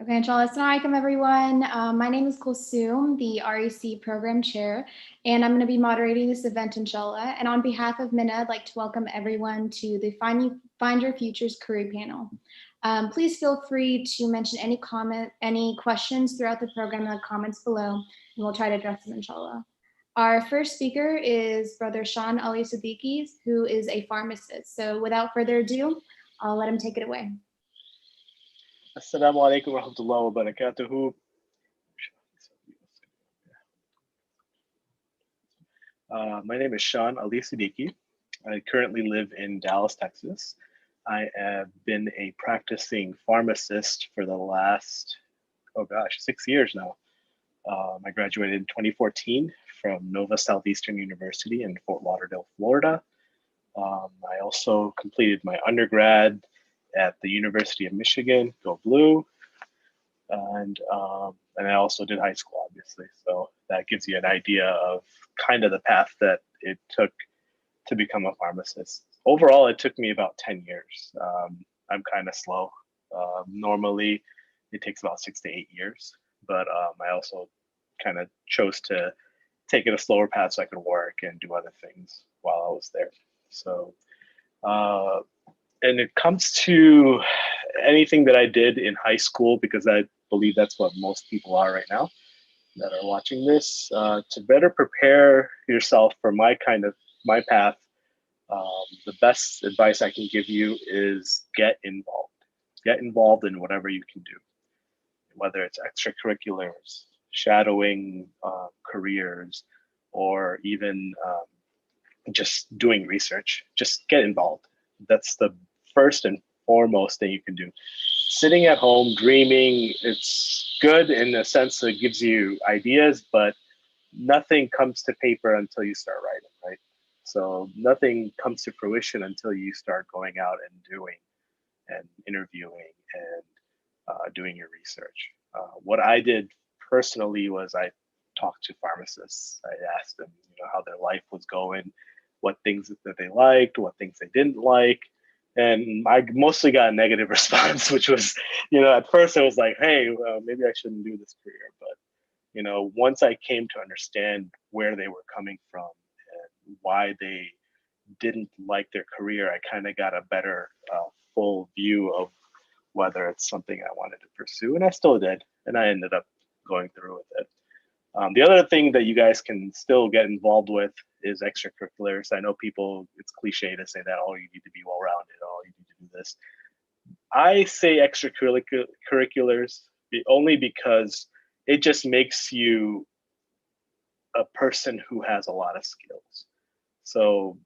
Okay, inshallah. Assalamu alaikum, everyone. My name is Kulsum, the REC program chair, and I'm going to be moderating this event, inshallah. And on behalf of MYNA, I'd like to welcome everyone to the Find Your Futures career panel. Please feel free to mention any questions throughout the program in the comments below, and we'll try to address them, inshallah. Our first speaker is Brother Sean Ali Siddiqui, who is a pharmacist. So without further ado, I'll let him take it away. Assalamu alaikum wa rahmatullahi wa barakatuhu. My name is Sean Ali Siddiqui. I currently live in Dallas, Texas. I have been a practicing pharmacist for the last, 6 years now. I graduated in 2014 from Nova Southeastern University in Fort Lauderdale, Florida. I also completed my undergrad at the University of Michigan, go Blue, and I also did high school, obviously. So that gives you an idea of kind of the path that it took to become a pharmacist. Overall, it took me about 10 years. I'm kind of slow. Normally, it takes about 6 to 8 years, but I also kind of chose to take it a slower path so I could work and do other things while I was there. So, and it comes to anything that I did in high school, because I believe that's what most people are right now that are watching this, to better prepare yourself for my path. The best advice I can give you is get involved. Get involved in whatever you can do, whether it's extracurriculars, shadowing careers, or even just doing research. Just get involved. That's the first and foremost thing you can do. Sitting at home dreaming, it's good in the sense that it gives you ideas, but nothing comes to paper until you start writing, right? So nothing comes to fruition until you start going out and doing and interviewing and doing your research. What I did personally was I talked to pharmacists. I asked them, how their life was going, what things that they liked, what things they didn't like. And I mostly got a negative response, which was, at first I was like, hey, maybe I shouldn't do this career. But, once I came to understand where they were coming from and why they didn't like their career, I kind of got a better full view of whether it's something I wanted to pursue. And I still did. And I ended up going through with it. The other thing that you guys can still get involved with is extracurriculars. I know it's cliche to say that, oh, you need to be well-rounded, oh, you need to do this. I say extracurriculars only because it just makes you a person who has a lot of skills. So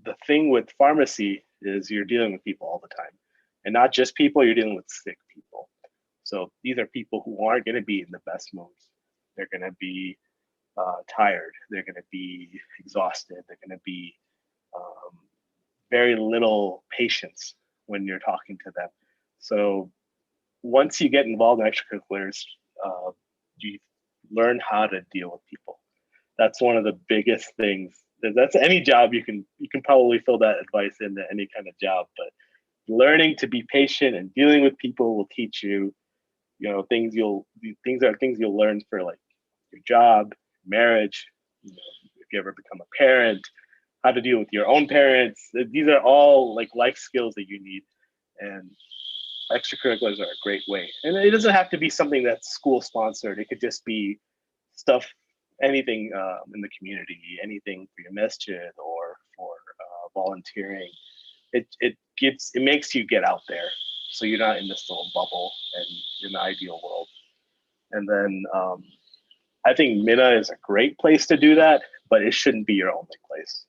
the thing with pharmacy is you're dealing with people all the time. And not just people, you're dealing with sick people. So these are people who aren't going to be in the best moods. They're going to be tired. They're going to be exhausted. They're going to be very little patience when you're talking to them. So once you get involved in extracurriculars, you learn how to deal with people. That's one of the biggest things. That's any job you can probably fill that advice into any kind of job, but learning to be patient and dealing with people will teach you, things you'll learn for like your job, marriage, if you ever become a parent, how to deal with your own parents. These are all like life skills that you need, and extracurriculars are a great way. And it doesn't have to be something that's school sponsored. It could just be stuff, anything in the community, anything for your masjid or for volunteering. It makes you get out there, so you're not in this little bubble and in the ideal world. And then I think MYNA is a great place to do that, but it shouldn't be your only place.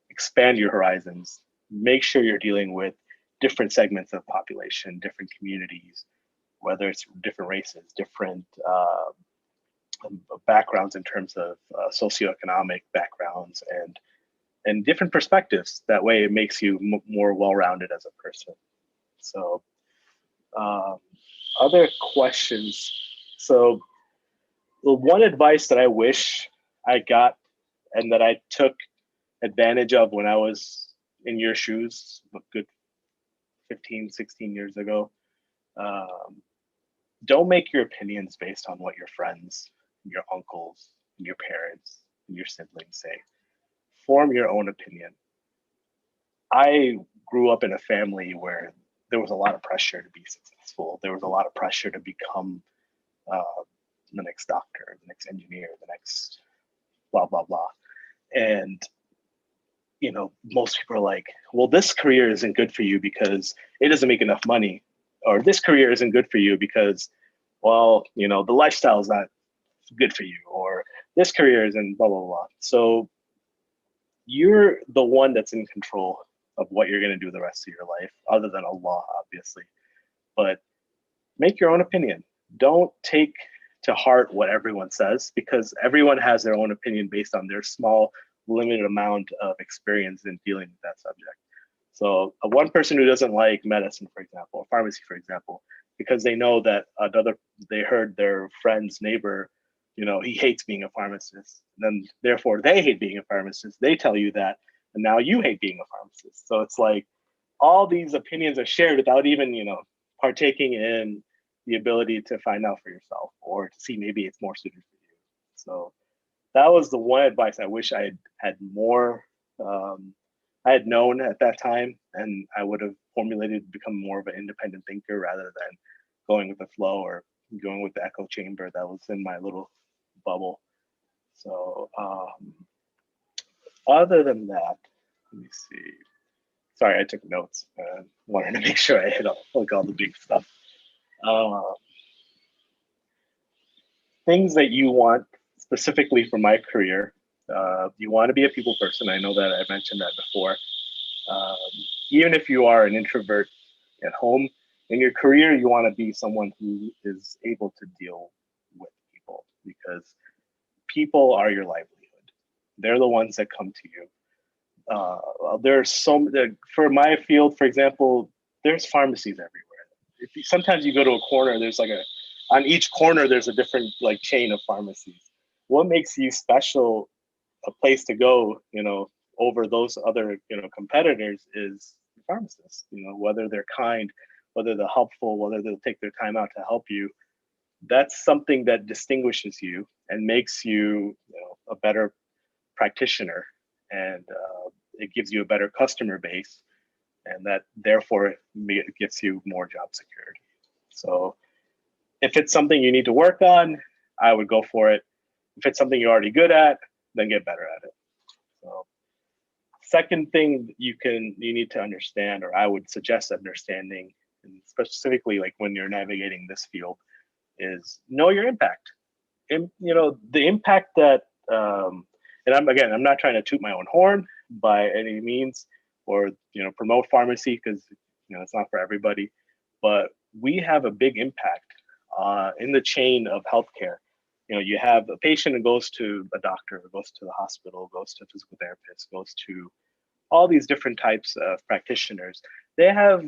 Expand your horizons. Make sure you're dealing with different segments of population, different communities, whether it's different races, different backgrounds in terms of socioeconomic backgrounds and different perspectives. That way it makes you more well-rounded as a person. So other questions. So the one advice that I wish I got and that I took advantage of when I was in your shoes a good 15, 16 years ago, don't make your opinions based on what your friends, your uncles, your parents, and your siblings say. Form your own opinion. I grew up in a family where there was a lot of pressure to be successful. There was a lot of pressure to become uh, the next doctor, the next engineer, the next blah blah blah. And most people are like, well, this career isn't good for you because it doesn't make enough money, or this career isn't good for you because, well, the lifestyle is not good for you, or this career isn't blah blah blah. So you're the one that's in control of what you're going to do the rest of your life, other than Allah, obviously. But make your own opinion. Don't take to heart what everyone says, because everyone has their own opinion based on their small, limited amount of experience in dealing with that subject. So one person who doesn't like medicine, for example, or pharmacy, for example, because they know that they heard their friend's neighbor, he hates being a pharmacist, and then therefore they hate being a pharmacist. They tell you that, and now you hate being a pharmacist. So it's like all these opinions are shared without even, partaking in the ability to find out for yourself, or to see maybe it's more suited for you. So that was the one advice I wish I had more. I had known at that time, and I would have formulated, become more of an independent thinker rather than going with the flow or going with the echo chamber that was in my little bubble. So other than that, let me see. Sorry, I took notes. Wanted to make sure I hit all the big stuff. Uh, Things that you want specifically for my career. You want to be a people person. I know that I mentioned that before. Um, Even if you are an introvert at home, in your career, you want to be someone who is able to deal with people, because people are your livelihood. They're the ones that come to you. There's for my field, for example, there's pharmacies everywhere. Sometimes you go to a corner, there's like on each corner, there's a different like chain of pharmacies. What makes you special, a place to go, over those other, competitors is pharmacists, whether they're kind, whether they're helpful, whether they'll take their time out to help you. That's something that distinguishes you and makes you, a better practitioner, and it gives you a better customer base, and that therefore it gets you more job security. So if it's something you need to work on, I would go for it. If it's something you're already good at, then get better at it. So second thing you need to understand, or I would suggest understanding, and specifically like when you're navigating this field, is know your impact. And the impact that and I'm not trying to toot my own horn by any means, or promote pharmacy, because it's not for everybody, but we have a big impact in the chain of healthcare. You have a patient who goes to a doctor, goes to the hospital, goes to a physical therapist, goes to all these different types of practitioners. They have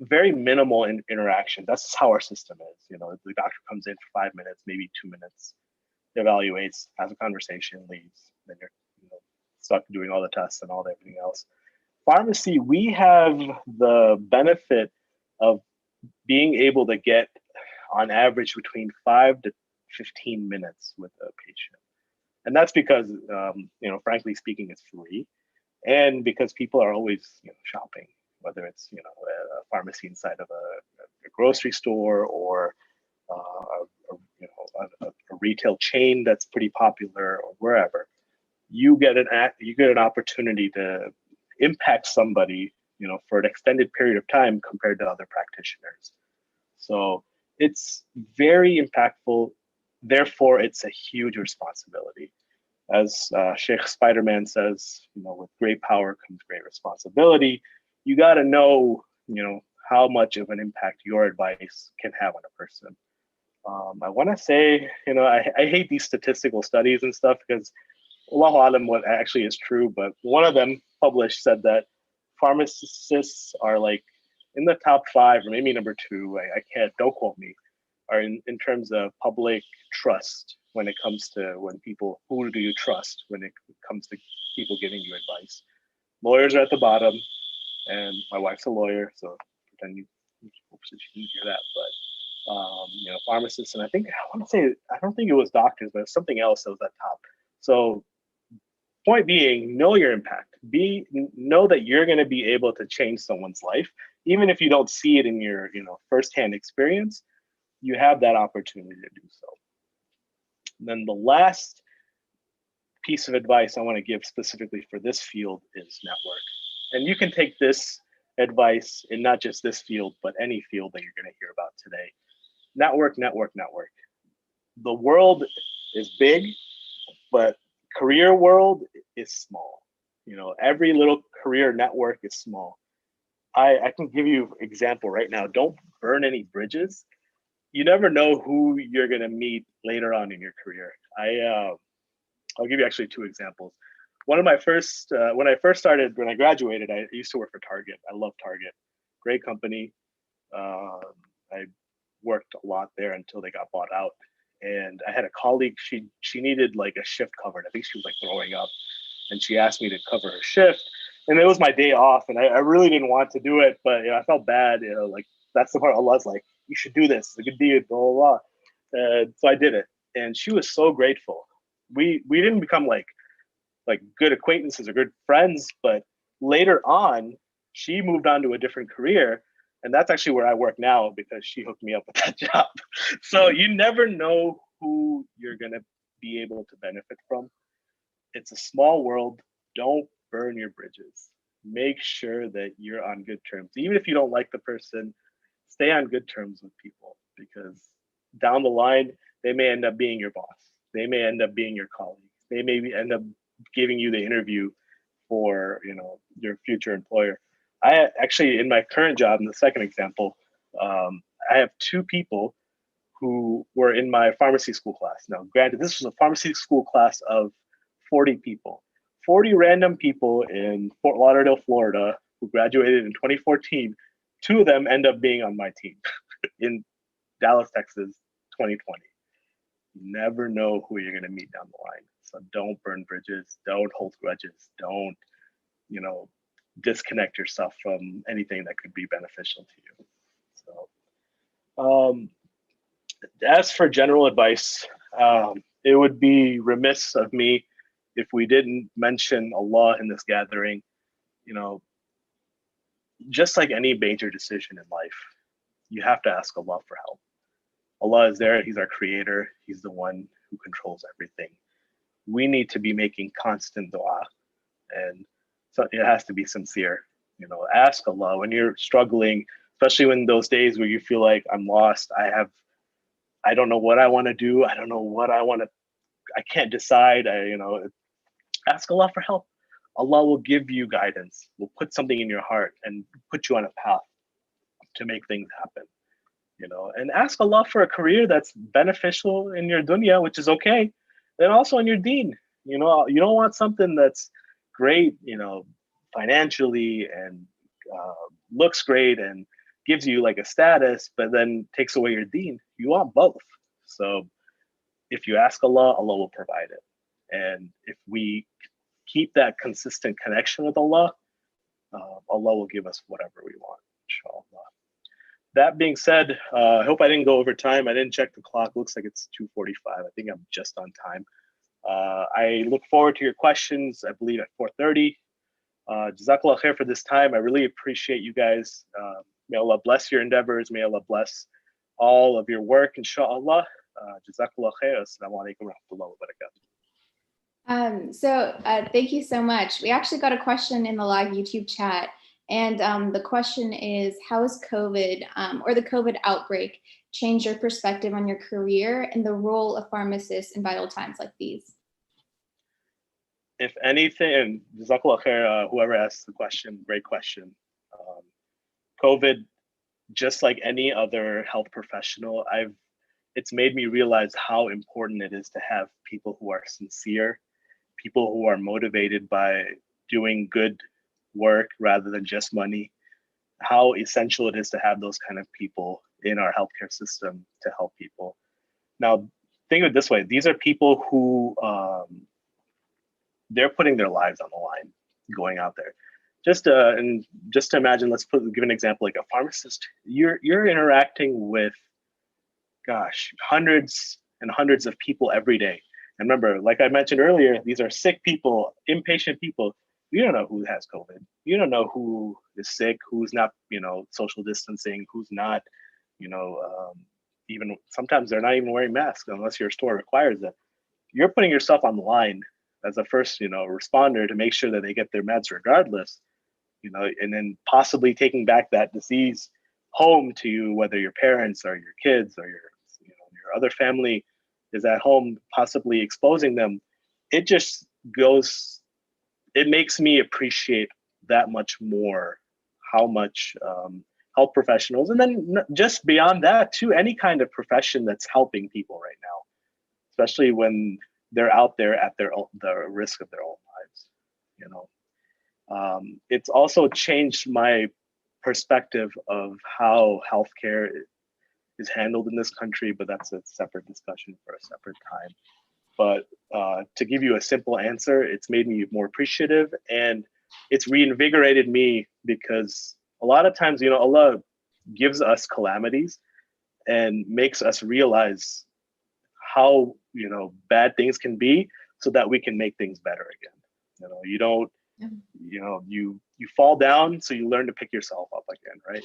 very minimal interaction. That's how our system is. The doctor comes in for 5 minutes, maybe 2 minutes, evaluates, has a conversation, leaves. Then you're stuck doing all the tests and all everything else. Pharmacy, we have the benefit of being able to get on average between 5 to 15 minutes with a patient. And that's because, frankly speaking, it's free. And because people are always shopping, whether it's a pharmacy inside of a grocery store, or a retail chain that's pretty popular, or wherever, you get an opportunity to impact somebody for an extended period of time compared to other practitioners. So it's very impactful. Therefore, it's a huge responsibility. As Sheikh Spider-Man says, with great power comes great responsibility. You got to know, how much of an impact your advice can have on a person. I want to say, I hate these statistical studies and stuff, because Allahu Alam what actually is true, but one of them published said that pharmacists are like in the top 5, or maybe number 2, I can't, don't quote me, are in terms of public trust when it comes to who do you trust when it comes to people giving you advice. Lawyers are at the bottom, and my wife's a lawyer, so pretend you didn't hear that, pharmacists, and I don't think it was doctors, but it was something else that was at top. So point being, know your impact. Know that you're going to be able to change someone's life, even if you don't see it in your firsthand experience. You have that opportunity to do so. And then the last piece of advice I want to give specifically for this field is network. And you can take this advice in not just this field, but any field that you're going to hear about today. Network, network, network. The world is big, but career world is small. Every little career network is small. I can give you an example right now. Don't burn any bridges. You never know who you're going to meet later on in your career. I'll give you actually two examples. One of my first, when I graduated, I used to work for Target. I love Target. Great company. I worked a lot there until they got bought out. And I had a colleague, she needed like a shift covered. I think she was like throwing up, and she asked me to cover her shift. And it was my day off, and I really didn't want to do it, but I felt bad, like that's the part Allah's like, you should do this, it's a good deed, blah, blah, blah. So I did it. And she was so grateful. We didn't become like good acquaintances or good friends, but later on, she moved on to a different career. And that's actually where I work now because she hooked me up with that job. So you never know who you're going to be able to benefit from. It's a small world. Don't burn your bridges. Make sure that you're on good terms. Even if you don't like the person, stay on good terms with people, because down the line, they may end up being your boss. They may end up being your colleague. They may end up giving you the interview for your future employer. I actually, in my current job, in the second example, I have two people who were in my pharmacy school class. Now, granted, this was a pharmacy school class of 40 people, 40 random people in Fort Lauderdale, Florida, who graduated in 2014. Two of them end up being on my team in Dallas, Texas, 2020. You never know who you're going to meet down the line. So don't burn bridges. Don't hold grudges. Don't, disconnect yourself from anything that could be beneficial to you. So, as for general advice, it would be remiss of me if we didn't mention Allah in this gathering. Just like any major decision in life, you have to ask Allah for help. Allah is there. He's our creator. He's the one who controls everything. We need to be making constant dua, and so it has to be sincere. Ask Allah when you're struggling, especially when those days where you feel like I'm lost. I don't know what I want to do. I don't know what I can't decide. Ask Allah for help. Allah will give you guidance, will put something in your heart and put you on a path to make things happen. And ask Allah for a career that's beneficial in your dunya, which is okay, and also in your deen. You don't want something that's great, financially and looks great and gives you like a status, but then takes away your deen. You want both. So if you ask Allah, Allah will provide it. And if we keep that consistent connection with Allah, Allah will give us whatever we want, inshallah. That being said, I hope I didn't go over time. I didn't check the clock. Looks like it's 2:45. I think I'm just on time. I look forward to your questions, I believe at 4:30. Jazakallah khair for this time. I really appreciate you guys. May Allah bless your endeavors. May Allah bless all of your work, inshallah. Jazakallah khair. Assalamu alaikum wa rahmatullahi wa barakatuh. Thank you so much. We actually got a question in the live YouTube chat. And the question is, how has COVID or the COVID outbreak changed your perspective on your career and the role of pharmacists in vital times like these? If anything, and Jazakallah khair, whoever asked the question, great question. COVID, just like any other health professional, it's made me realize how important it is to have people who are sincere, people who are motivated by doing good work rather than just money, how essential it is to have those kind of people in our healthcare system to help people. Now, think of it this way, these are people who they're putting their lives on the line going out there. Just to imagine, give an example, like a pharmacist, you're interacting with gosh, hundreds and hundreds of people every day. And remember, like I mentioned earlier, these are sick people, impatient people. You don't know who has COVID. You don't know who is sick, who's not, social distancing, who's not, even sometimes they're not even wearing masks unless your store requires it. You're putting yourself on the line as a first, responder to make sure that they get their meds regardless, and then possibly taking back that disease home to you, whether your parents or your kids or your other family is at home, possibly exposing them. It just goes, it makes me appreciate that much more how much health professionals, and then just beyond that too, any kind of profession that's helping people right now, especially when they're out there at the risk of their own lives. It's also changed my perspective of how healthcare is handled in this country, but that's a separate discussion for a separate time. But to give you a simple answer, it's made me more appreciative, and it's reinvigorated me, because a lot of times, Allah gives us calamities and makes us realize how, bad things can be, so that we can make things better again. You don't, you fall down, so you learn to pick yourself up again, right?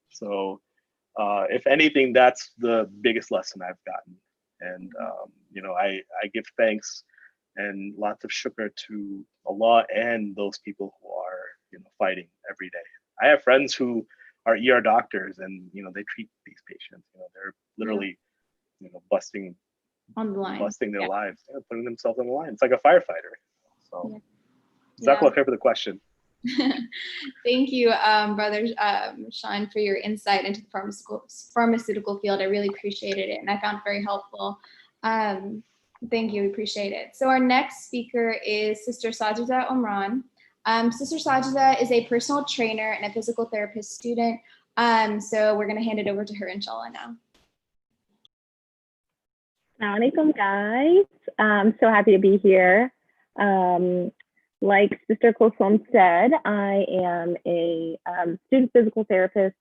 So if anything, that's the biggest lesson I've gotten. And I give thanks and lots of shukr to Allah and those people who are fighting every day. I have friends who are ER doctors, and they treat these patients. They're literally busting on the line, their lives, putting themselves on the line. It's like a firefighter. So Jazakallah khair for the question. Thank you, Brother Sean, for your insight into the pharmaceutical field. I really appreciated it, and I found it very helpful. Thank you, we appreciate it. So our next speaker is Sister Sajida Omran. Sister Sajida is a personal trainer and a physical therapist student. So we're going to hand it over to her, inshallah, now. Assalamu alaikum, guys. I'm so happy to be here. Like Sister Kulsum said, I am a student physical therapist,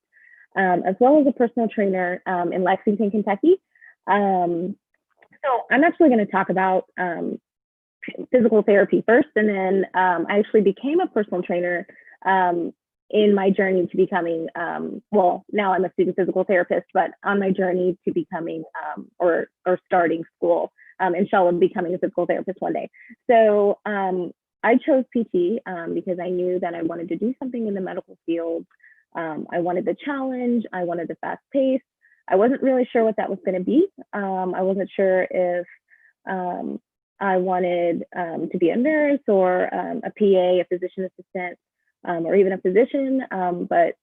as well as a personal trainer in Lexington, Kentucky. So I'm actually going to talk about physical therapy first, and then I actually became a personal trainer in my journey to becoming, well, now I'm a student physical therapist, but on my journey to becoming or starting school, inshallah, becoming a physical therapist one day. So I chose PT because I knew that I wanted to do something in the medical field. I wanted the challenge. I wanted the fast pace. I wasn't really sure what that was going to be. I wasn't sure if I wanted to be a nurse or a PA, a physician assistant, or even a physician. But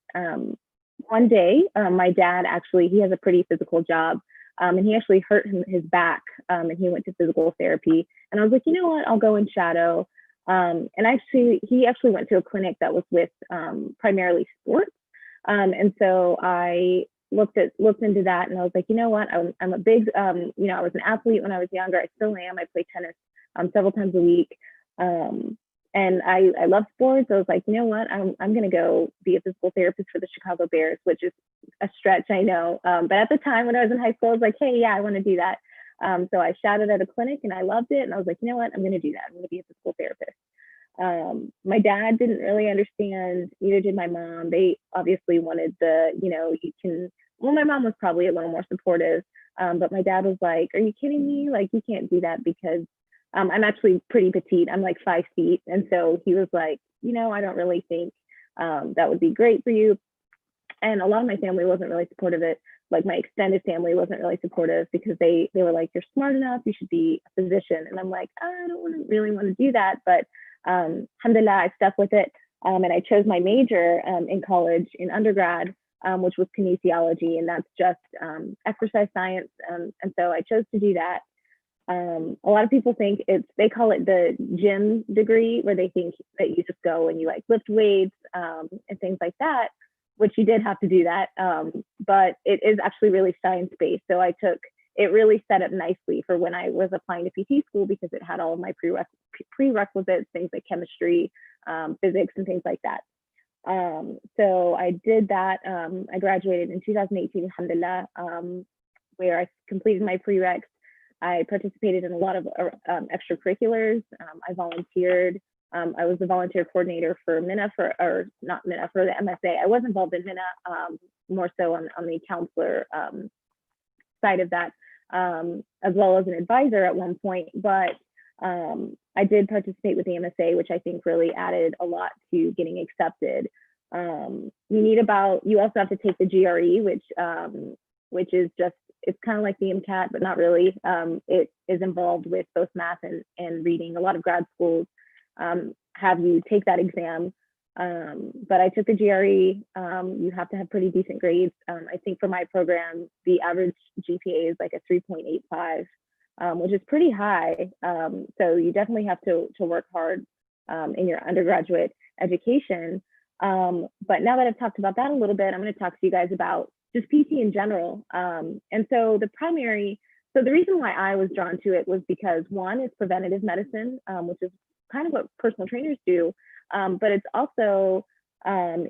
one day, my dad actually, he has a pretty physical job, and he actually hurt his back, and he went to physical therapy. And I was like, you know what, I'll go and shadow. And actually, he actually went to a clinic that was with primarily sports. And so I looked into that, and I was like, you know what, I'm a big, I was an athlete when I was younger. I still am. I play tennis several times a week. And I love sports. So I was like, you know what, I'm going to go be a physical therapist for the Chicago Bears, which is a stretch, I know. But at the time when I was in high school, I was like, hey, yeah, I want to do that. So I shadowed at a clinic and I loved it. And I was like, you know what, I'm going to do that. I'm going to be a physical therapist. My dad didn't really understand, neither did my mom. They obviously wanted my mom was probably a little more supportive, but my dad was like, are you kidding me? Like, you can't do that, because I'm actually pretty petite. I'm like 5 feet. And so he was like, I don't really think that would be great for you. And a lot of my family wasn't really supportive of it. Like, my extended family wasn't really supportive, because they were like, you're smart enough, you should be a physician. And I'm like, I don't really want to do that. But alhamdulillah, I stuck with it. And I chose my major in college, in undergrad, which was kinesiology, and that's just exercise science. And so I chose to do that. A lot of people think they call it the gym degree, where they think that you just go and you like lift weights and things like that, which you did have to do that. But it is actually really science-based. So it really set up nicely for when I was applying to PT school, because it had all of my prerequisites, things like chemistry, physics, and things like that. So I did that. I graduated in 2018, alhamdulillah. where I completed my prereqs. I participated in a lot of extracurriculars. I volunteered. I was the volunteer coordinator for MYNA, or not MYNA, for the MSA. I was involved in MYNA, more so on the counselor side of that, as well as an advisor at one point. But I did participate with the MSA, which I think really added a lot to getting accepted. You also have to take the GRE, which is just, it's kind of like the MCAT, but not really. It is involved with both math and reading. A lot of grad schools have you take that exam. But I took the GRE. You have to have pretty decent grades. I think for my program, the average GPA is like a 3.85, which is pretty high. So you definitely have to work hard in your undergraduate education. But now that I've talked about that a little bit, I'm going to talk to you guys about just PT in general. And so the reason why I was drawn to it was because, one, it's preventative medicine, which is kind of what personal trainers do, but it's also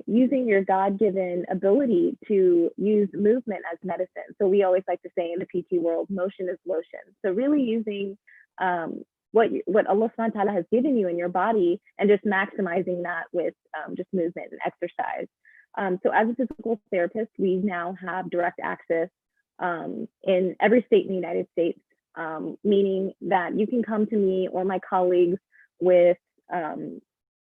using your God-given ability to use movement as medicine. So we always like to say in the PT world, motion is lotion. So really using what Allah subhanahu wa ta'ala has given you in your body and just maximizing that with just movement and exercise. So as a physical therapist, we now have direct access in every state in the United States, meaning that you can come to me or my colleagues with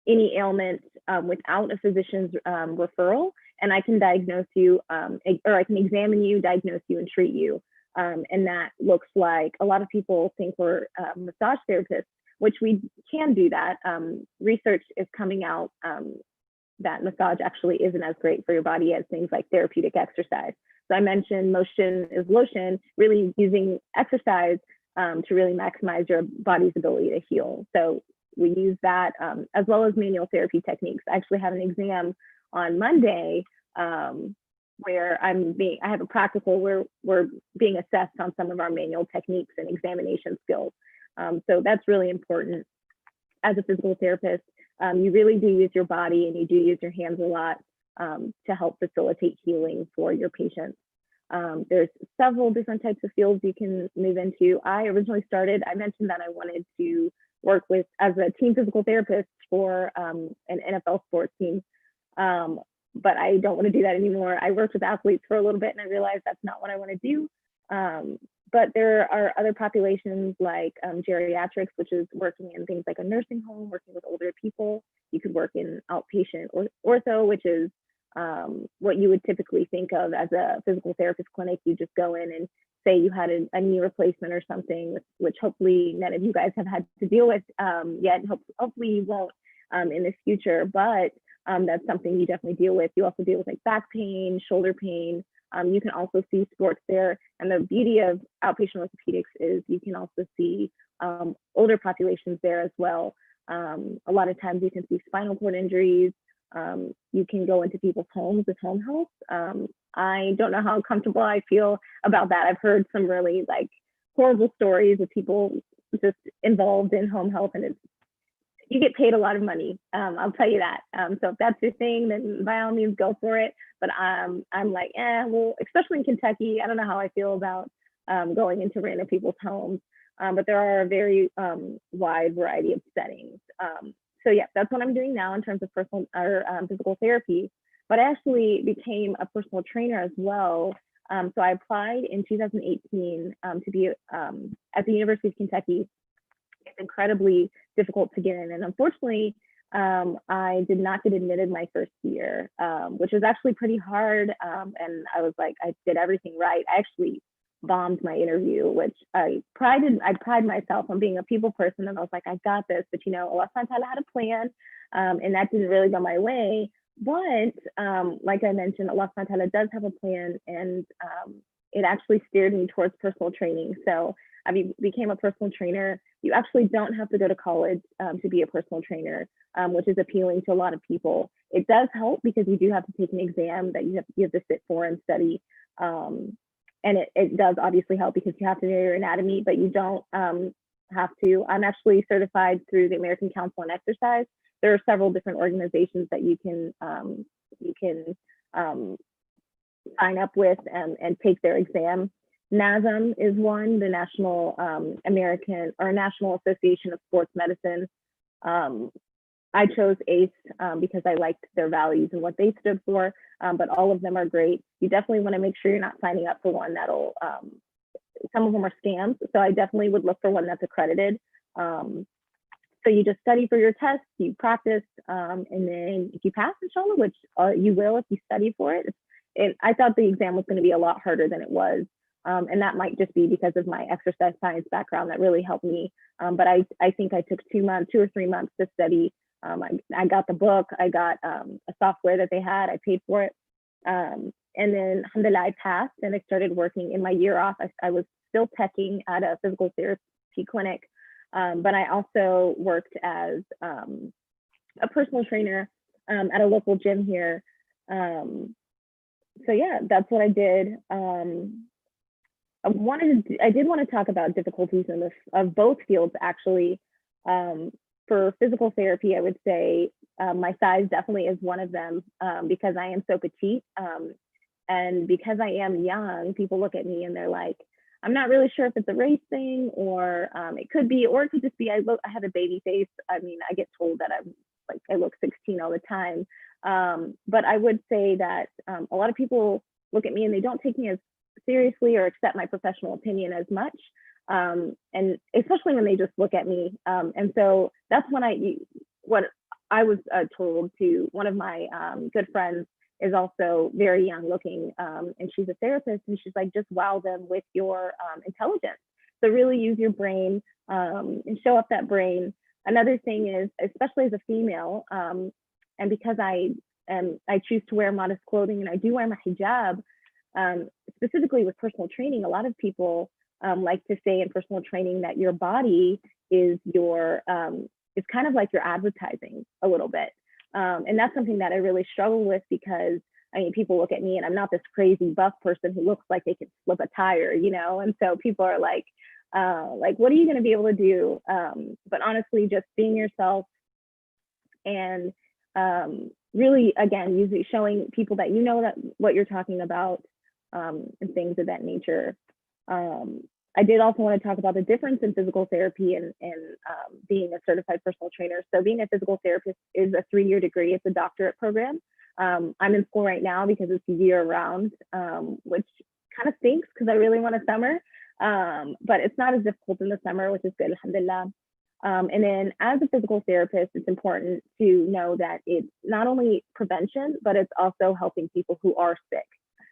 any ailment without a physician's referral, and I can diagnose you, or I can examine you, diagnose you, and treat you. And that looks like, a lot of people think we're massage therapists, which we can do that. Research is coming out that massage actually isn't as great for your body as things like therapeutic exercise. So I mentioned motion is lotion, really using exercise to really maximize your body's ability to heal. So we use that as well as manual therapy techniques. I actually have an exam on Monday where I have a practical where we're being assessed on some of our manual techniques and examination skills. So that's really important as a physical therapist. You really do use your body and you do use your hands a lot to help facilitate healing for your patients. There's several different types of fields you can move into. I mentioned that I wanted to work as a team physical therapist for an NFL sports team, but I don't want to do that anymore. I worked with athletes for a little bit and I realized that's not what I want to do. But there are other populations like geriatrics, which is working in things like a nursing home, working with older people. You could work in outpatient ortho, which is what you would typically think of as a physical therapist clinic. You just go in and say you had a knee replacement or something, which hopefully none of you guys have had to deal with yet. Hopefully you won't in the future, but that's something you definitely deal with. You also deal with like back pain, shoulder pain. You can also see sports there. And the beauty of outpatient orthopedics is you can also see older populations there as well. A lot of times you can see spinal cord injuries. You can go into people's homes with home health. I don't know how comfortable I feel about that. I've heard some really like horrible stories of people just involved in home health, and you get paid a lot of money. I'll tell you that. So if that's your thing, then by all means go for it. But I'm like, well, especially in Kentucky, I don't know how I feel about going into random people's homes. But there are a very wide variety of settings. So yeah, that's what I'm doing now in terms of personal or physical therapy. But I actually became a personal trainer as well. So I applied in 2018 to be at the University of Kentucky. It's incredibly difficult to get in. And unfortunately, I did not get admitted my first year, which was actually pretty hard. And I was like, I did everything right. I actually bombed my interview, which I pride myself on being a people person. And I was like, I got this. But, Allah subhanahu wa ta'ala had a plan, and that didn't really go my way. But like I mentioned, Allah subhanahu wa ta'ala does have a plan, and it actually steered me towards personal training. So I became a personal trainer. You actually don't have to go to college to be a personal trainer, which is appealing to a lot of people. It does help because you do have to take an exam that you have to sit for and study. And it does obviously help because you have to know your anatomy, but you don't have to. I'm actually certified through the American Council on Exercise. There are several different organizations that you can sign up with and take their exam. NASM is one, the National National Association of Sports Medicine. I chose ACE because I liked their values and what they stood for, but all of them are great. You definitely want to make sure you're not signing up for one that'll, some of them are scams. So I definitely would look for one that's accredited. So you just study for your test, you practice, and then if you pass, inshallah, which you will if you study for it. I thought the exam was going to be a lot harder than it was. And that might just be because of my exercise science background that really helped me. But I think I took 2 or 3 months to study. I got the book, I got a software that they had, I paid for it. And then alhamdulillah, I passed and I started working. In my year off, I was still teching at a physical therapy clinic. But I also worked as a personal trainer at a local gym here. So yeah, that's what I did. I did want to talk about difficulties in of both fields actually. For physical therapy, I would say my size definitely is one of them because I am so petite. And because I am young, people look at me and they're like, I'm not really sure if it's a race thing or it could be, or it could just be, I have a baby face. I mean, I get told that I look 16 all the time. But I would say that a lot of people look at me and they don't take me as seriously or accept my professional opinion as much. And especially when they just look at me. And so that's when what I was told to one of my good friends is also very young looking, and she's a therapist, and she's like, just wow them with your intelligence. So really use your brain and show up that brain. Another thing is, especially as a female, and because I choose to wear modest clothing and I do wear my hijab, specifically with personal training, a lot of people like to say in personal training that your body is it's kind of like your advertising a little bit. And that's something that I really struggle with because I mean, people look at me and I'm not this crazy buff person who looks like they could flip a tire, you know? And so people are like, what are you going to be able to do? But honestly, just being yourself and really, again, usually showing people that you know that what you're talking about and things of that nature. I did also want to talk about the difference in physical therapy and being a certified personal trainer. So being a physical therapist is a 3-year degree. It's a doctorate program. I'm in school right now because it's year round, which kind of stinks because I really want a summer, but it's not as difficult in the summer, which is good, alhamdulillah. And then as a physical therapist, it's important to know that it's not only prevention, but it's also helping people who are sick.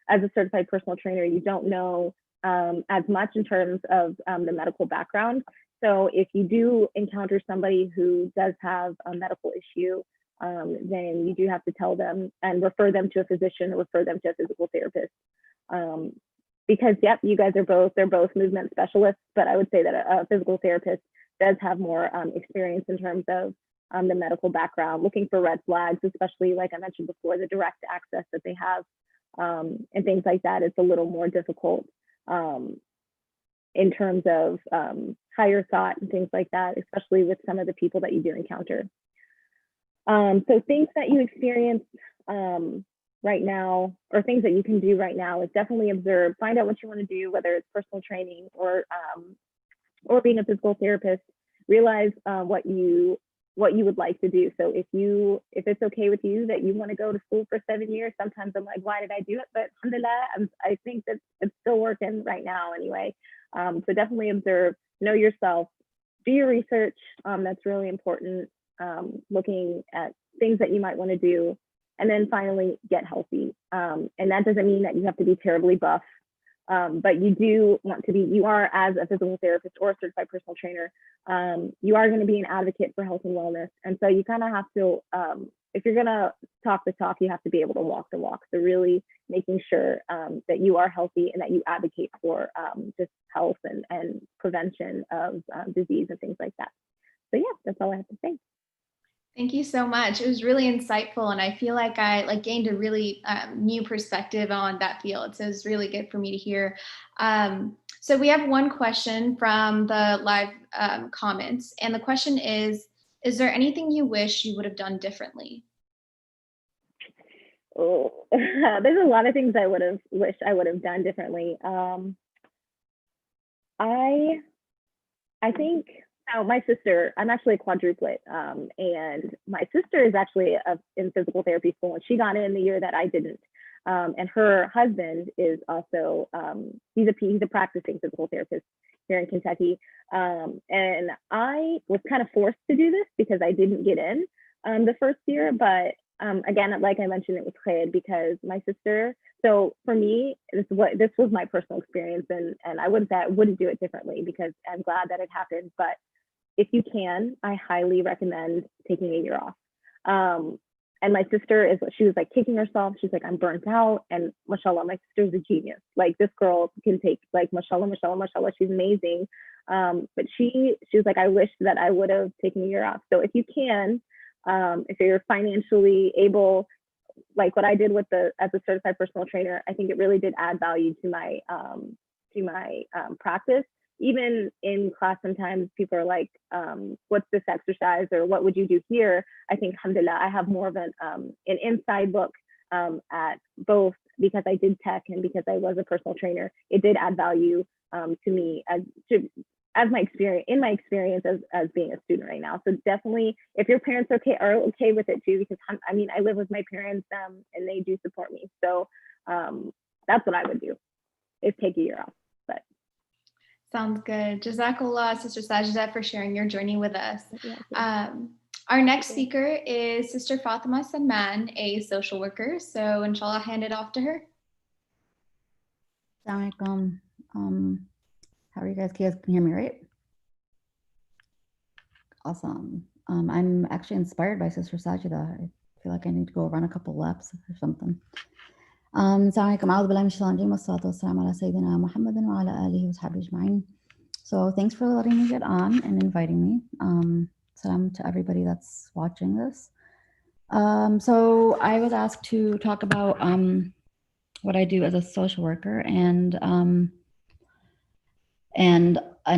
As a certified personal trainer, you don't know as much in terms of the medical background. So if you do encounter somebody who does have a medical issue, then you do have to tell them and refer them to a physician or refer them to a physical therapist. Because yep, you guys they're both movement specialists, but I would say that a physical therapist does have more experience in terms of the medical background, looking for red flags, especially like I mentioned before, the direct access that they have and things like that. It's a little more difficult in terms of higher thought and things like that, especially with some of the people that you do encounter. So things that you experience right now, or things that you can do right now, is definitely observe, find out what you want to do, whether it's personal training or being a physical therapist. Realize what you would like to do. So if it's okay with you that you want to go to school for 7 years, sometimes I'm like, why did I do it? But alhamdulillah, I think that it's still working right now anyway. So definitely observe, know yourself, do your research. That's really important. Looking at things that you might want to do, and then finally get healthy. And that doesn't mean that you have to be terribly buff, but you do want to be, you are, as a physical therapist or a certified personal trainer, you are going to be an advocate for health and wellness. And so you kind of have to, if you're going to talk the talk, you have to be able to walk the walk. So really making sure that you are healthy and that you advocate for just health and prevention of disease and things like that. So yeah, that's all I have to say. Thank you so much. It was really insightful, and I feel like I gained a really new perspective on that field. So it's really good for me to hear. So we have one question from the live comments, and the question is there anything you wish you would have done differently? Oh, there's a lot of things I would have wished I would have done differently. I think so. My sister, I'm actually a quadruplet, and my sister is actually in physical therapy school, and she got in the year that I didn't. And her husband is also he's a practicing physical therapist here in Kentucky. And I was kind of forced to do this because I didn't get in the first year, but again, like I mentioned, it was Khaled because my sister. So for me, this was my personal experience, and I wouldn't say I wouldn't do it differently because I'm glad that it happened. But if you can, I highly recommend taking a year off. And my sister she was like kicking herself. She's like, I'm burnt out. And mashallah, my sister's a genius. Like this girl can take like mashallah, mashallah, mashallah. She's amazing. But she was like, I wish that I would have taken a year off. So if you can, if you're financially able, like what I did as a certified personal trainer, I think it really did add value to my practice. Even in class, sometimes people are like, what's this exercise or what would you do here? I think, alhamdulillah, I have more of an inside look at both because I did tech and because I was a personal trainer. It did add value to me as my experience as being a student right now. So definitely, if your parents are okay with it too, because I mean, I live with my parents and they do support me. So that's what I would do, is take a year off. But sounds good. Jazakallah, Sister Sajida, for sharing your journey with us. Our next speaker is Sister Fatima Salman, a social worker. So inshallah, hand it off to her. Assalamu alaikum. How are you guys? You guys can hear me, right? Awesome. I'm actually inspired by Sister Sajida. I feel like I need to go run a couple laps or something. Assalamu alaikum. A'udhu billahi minash shaitanir rajeem. Wassalatu wassalamu ala sayyidina Muhammadin wa ala alihi wa sahbihi ajma'in. So thanks for letting me get on and inviting me. Salam to everybody that's watching this. So I was asked to talk about what I do as a social worker and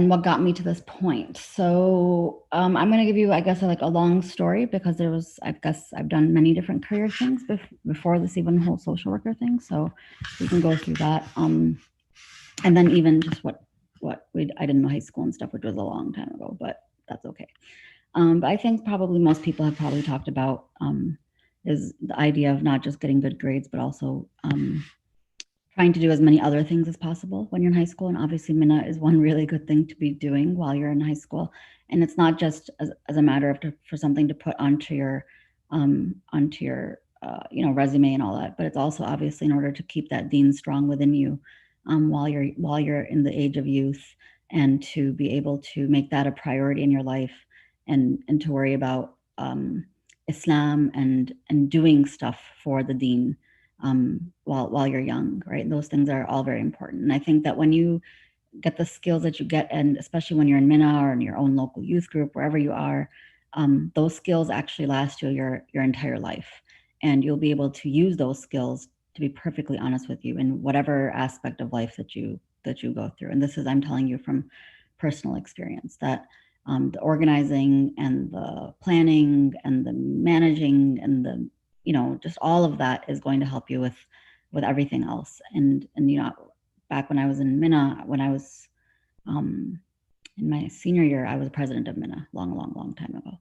what got me to this point. So I'm going to give you, I guess, like a long story because I've done many different career things before this even whole social worker thing. So we can go through that. And then even just I didn't know high school and stuff, which was a long time ago, but that's okay. But I think probably most people have probably talked about is the idea of not just getting good grades, but also trying to do as many other things as possible when you're in high school. And obviously MYNA is one really good thing to be doing while you're in high school. And it's not just as a matter of for something to put onto your resume and all that, but it's also obviously in order to keep that deen strong within you while you're in the age of youth, and to be able to make that a priority in your life, and to worry about Islam and doing stuff for the deen while you're young, right? And those things are all very important. And I think that when you get the skills that you get, and especially when you're in MYNA or in your own local youth group, wherever you are, those skills actually last you your entire life. And you'll be able to use those skills, to be perfectly honest with you, in whatever aspect of life that you go through. And this is, I'm telling you from personal experience, that the organizing and the planning and the managing and the just all of that is going to help you with everything else. And back when I was in MYNA, when I was in my senior year, I was president of MYNA long time ago.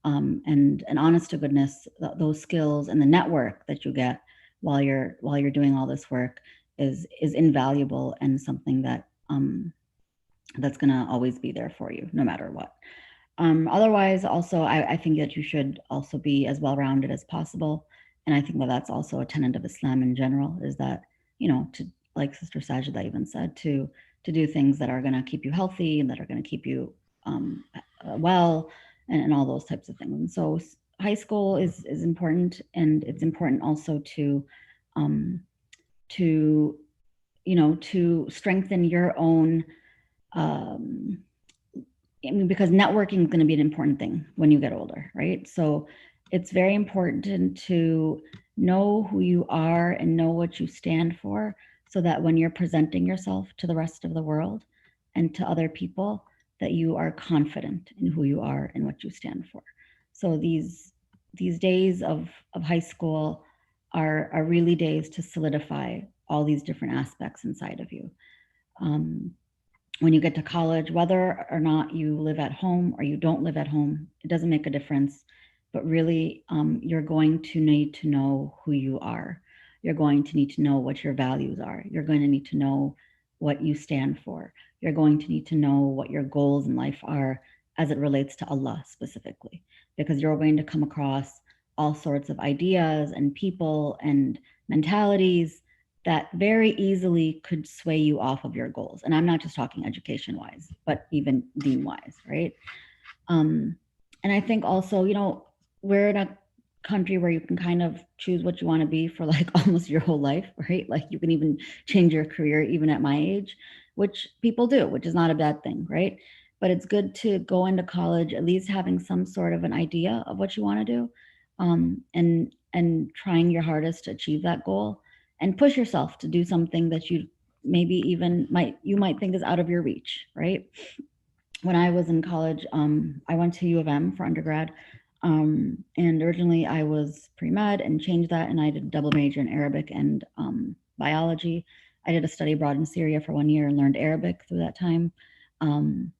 And honest to goodness, those skills and the network that you get while you're doing all this work is invaluable, and something that that's going to always be there for you no matter what. Otherwise, also, I think that you should also be as well-rounded as possible. And I think that that's also a tenet of Islam in general, is that, to, like Sister Sajida even said, to do things that are going to keep you healthy and that are going to keep you well, and all those types of things. And so high school is important, and it's important also to strengthen your own because networking is going to be an important thing when you get older, right? So it's very important to know who you are and know what you stand for, so that when you're presenting yourself to the rest of the world and to other people, that you are confident in who you are and what you stand for. So these days of high school are really days to solidify all these different aspects inside of you. when you get to college, whether or not you live at home or you don't live at home, it doesn't make a difference. But really, you're going to need to know who you are. You're going to need to know what your values are. You're going to need to know what you stand for. You're going to need to know what your goals in life are as it relates to Allah specifically, because you're going to come across all sorts of ideas and people and mentalities that very easily could sway you off of your goals. And I'm not just talking education wise, but even deen wise, right? And I think also, we're in a country where you can kind of choose what you want to be for like almost your whole life, right? Like you can even change your career even at my age, which people do, which is not a bad thing, right? But it's good to go into college at least having some sort of an idea of what you want to do, and trying your hardest to achieve that goal, and push yourself to do something that you maybe even might think is out of your reach, right? When I was in college, I went to U of M for undergrad. And originally I was pre-med and changed that, and I did a double major in Arabic and biology. I did a study abroad in Syria for 1 year and learned Arabic through that time. And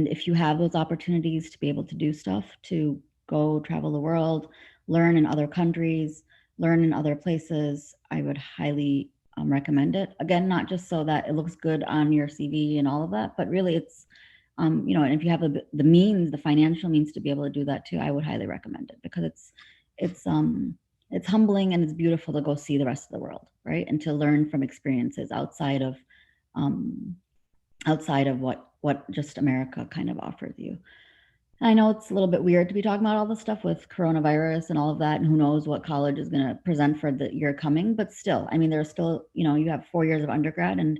if you have those opportunities to be able to do stuff, to go travel the world, learn in other countries, learn in other places, I would highly recommend it. Again, not just so that it looks good on your CV and all of that, but really it's, and if you have the means, the financial means to be able to do that too, I would highly recommend it, because it's humbling and it's beautiful to go see the rest of the world, right? And to learn from experiences outside of what just America kind of offers you. I know it's a little bit weird to be talking about all this stuff with coronavirus and all of that, and who knows what college is going to present for the year coming, but still, I mean, there's still, you have 4 years of undergrad, and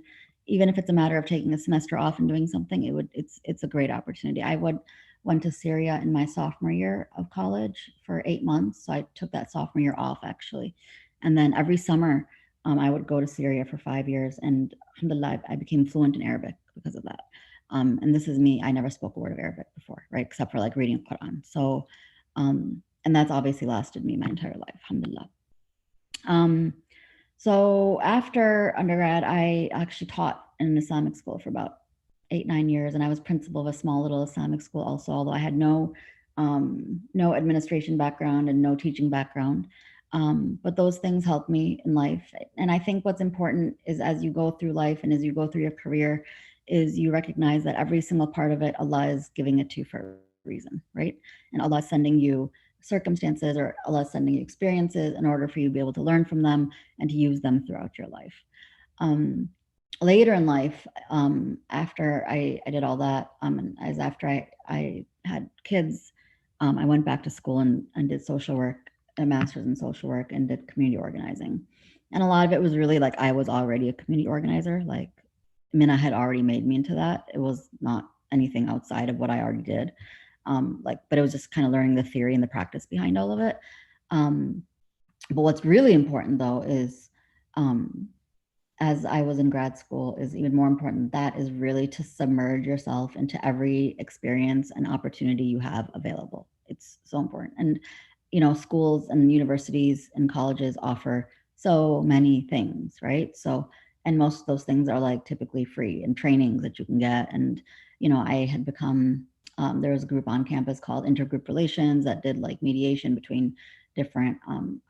even if it's a matter of taking a semester off and doing something, it's a great opportunity. I went to Syria in my sophomore year of college for 8 months. So I took that sophomore year off actually. And then every summer, I would go to Syria for 5 years, and alhamdulillah, I became fluent in Arabic because of that. And this is me, I never spoke a word of Arabic before, right? Except for like reading Quran. So, and that's obviously lasted me my entire life, alhamdulillah. So after undergrad, I actually taught in an Islamic school for about 8-9 years, and I was principal of a small little Islamic school also, although I had no administration background and no teaching background. But those things helped me in life. And I think what's important is, as you go through life and as you go through your career, is you recognize that every single part of it, Allah is giving it to you for a reason, right? And Allah is sending you circumstances, or Allah is sending you experiences in order for you to be able to learn from them and to use them throughout your life. Later in life, after I did all that, and as after I had kids, I went back to school and did social work, a master's in social work, and did community organizing. And a lot of it was really like, I was already a community organizer. Like MYNA had already made me into that. It was not anything outside of what I already did. But it was just kind of learning the theory and the practice behind all of it. But what's really important though is, as I was in grad school, is even more important. That is really to submerge yourself into every experience and opportunity you have available. It's so important. And, schools and universities and colleges offer so many things, right? So, and most of those things are like typically free, and trainings that you can get. And, I had become, there was a group on campus called Intergroup Relations that did like mediation between different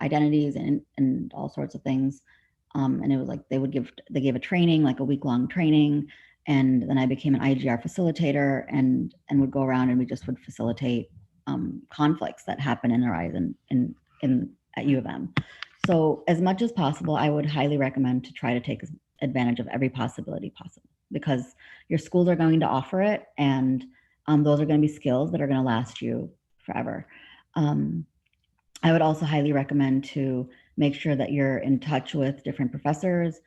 identities and all sorts of things. And it was like they gave a training, like a week-long training, and then I became an IGR facilitator and would go around and we just would facilitate conflicts that happen and arise at U of M. So as much as possible, I would highly recommend to try to take advantage of every possibility possible, because your schools are going to offer it, and those are going to be skills that are going to last you forever. I would also highly recommend to make sure that you're in touch with different professors.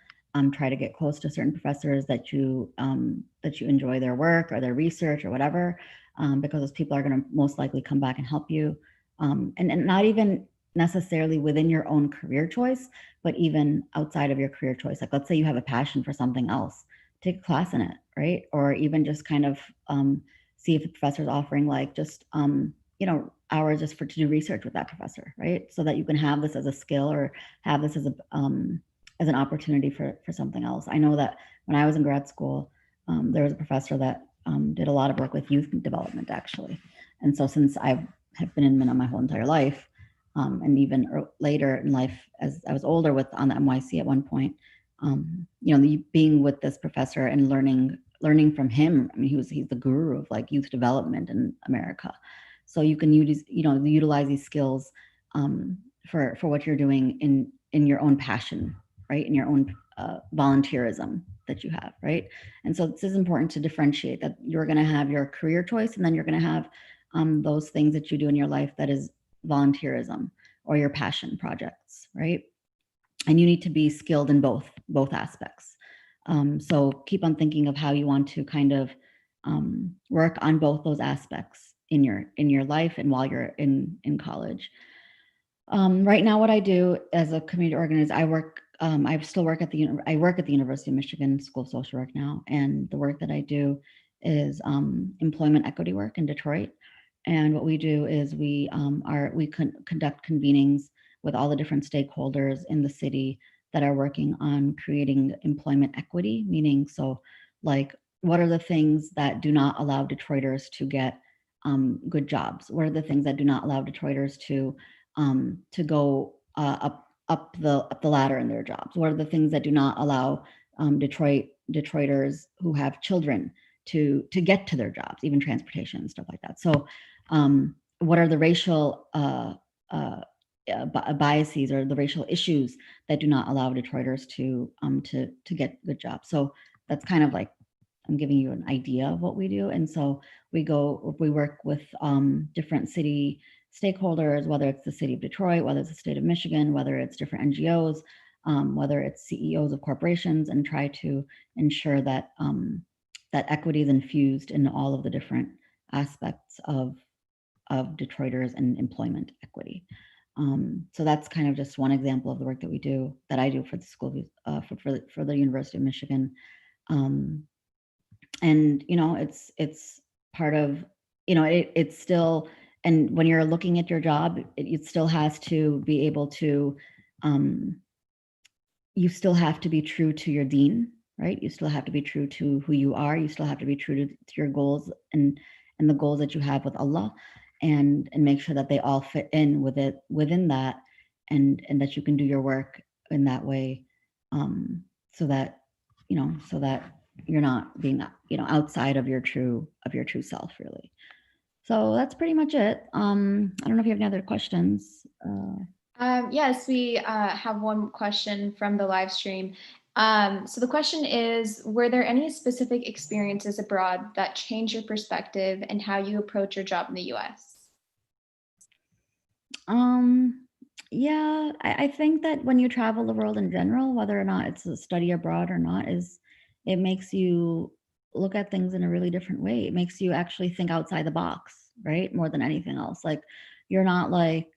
Try to get close to certain professors that you enjoy their work or their research or whatever, because those people are going to most likely come back and help you. And not even necessarily within your own career choice, but even outside of your career choice. Like, let's say you have a passion for something else, take a class in it, right? Or even just kind of see if the professor is offering like just hours just to do research with that professor, right? So that you can have this as a skill, or have this as an opportunity for something else. I know that when I was in grad school, there was a professor that did a lot of work with youth development, actually. And so since I have been in MYNA my whole entire life, and even later in life, as I was older on the MYC at one point, being with this professor and learning from him. I mean, he's the guru of like youth development in America. So you can utilize these skills for what you're doing in your own passion, right? In your own volunteerism that you have, right? And so this is important to differentiate that you're going to have your career choice, and then you're going to have those things that you do in your life that is volunteerism or your passion projects, right? And you need to be skilled in both aspects. So keep on thinking of how you want to kind of work on both those aspects in your life and while you're in college. Right now, what I do as a community organizer, I work at the University of Michigan School of Social Work now, and the work that I do is employment equity work in Detroit. And what we do is we conduct convenings with all the different stakeholders in the city that are working on creating employment equity, meaning like what are the things that do not allow Detroiters to get good jobs? What are the things that do not allow Detroiters to go up the ladder in their jobs? What are the things that do not allow Detroiters who have children to get to their jobs, even transportation and stuff like that? So what are the racial biases or the racial issues that do not allow Detroiters to get good jobs? So that's kind of like, I'm giving you an idea of what we do. And so we work with different city stakeholders, whether it's the city of Detroit, whether it's the state of Michigan, whether it's different NGOs, whether it's CEOs of corporations, and try to ensure that that equity is infused in all of the different aspects of Detroiters and employment equity. So that's kind of just one example of the work that I do for the school, for the University of Michigan. And it's part of, it's still, and when you're looking at your job, it still has to be able to, you still have to be true to your dean, right? You still have to be true to who you are. You still have to be true to your goals and the goals that you have with Allah, and make sure that they all fit in within that, and that you can do your work in that way, so that you're not being outside of your true self, really. So that's pretty much it. I don't know if you have any other questions. Yes, we have one question from the live stream. So the question is, were there any specific experiences abroad that changed your perspective and how you approach your job in the US? Yeah, I think that when you travel the world in general, whether or not it's a study abroad or not, it makes you look at things in a really different way. It makes you actually think outside the box, right? More than anything else. Like, you're not like